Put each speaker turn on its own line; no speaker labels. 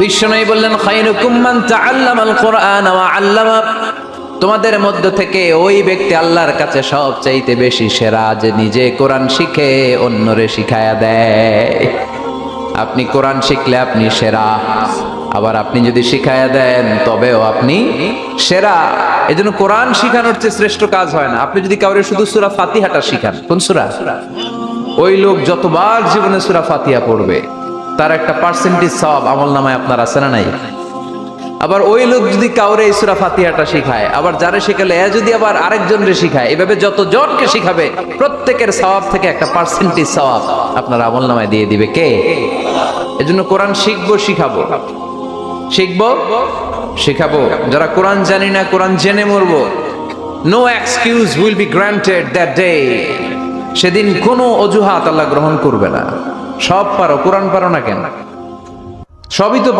বিশ্বনবী বললেন খায়রুকুম মান তাআল্লামাল কুরআন ওয়া আল্লামা, তোমাদের মধ্য থেকে ওই ব্যক্তি আল্লাহর কাছে সবচাইতে বেশি সেরা যে নিজে কোরআন শিখে অন্যরে শিখায়া দেয়। আপনি কোরআন শিখলে আপনি সেরা, আবার আপনি যদি শিখায়া দেন তবেও আপনি সেরা। এজন্য কোরআন শিখানোর চেয়ে শ্রেষ্ঠ কাজ হয় না। আপনি যদি কাউরে শুধু সূরা ফাতিহাটা শিখান, কোন সূরা, ওই লোক যতবার জীবনে সূরা ফাতিহা পড়বে তার একটা পার্সেন্টেজ সওয়াব আমলনামায় আপনার আছে না নাই? আবার ওই লোক যদি কাউরে এই সূরা ফাতিহাটা শিখায়, আবার যারে শিখালে এ যদি আবার আরেকজনরে শিখায়, এভাবে যতজনকে শিখাবে প্রত্যেকের সওয়াব থেকে একটা পার্সেন্টেজ সওয়াব আপনার আমলনামায় দিয়ে দিবে কে? এজন্য কোরআন শিখবো, শিখাবো, শিখবো, শিখাবো। যারা কোরআন জানি না, কোরআন জেনে মরবো, no excuse will be granted that day. সেদিন কোনো অজুহাত আল্লাহ গ্রহণ করবে না। সব পারো, কোরআন পারো না কেন? সবই তো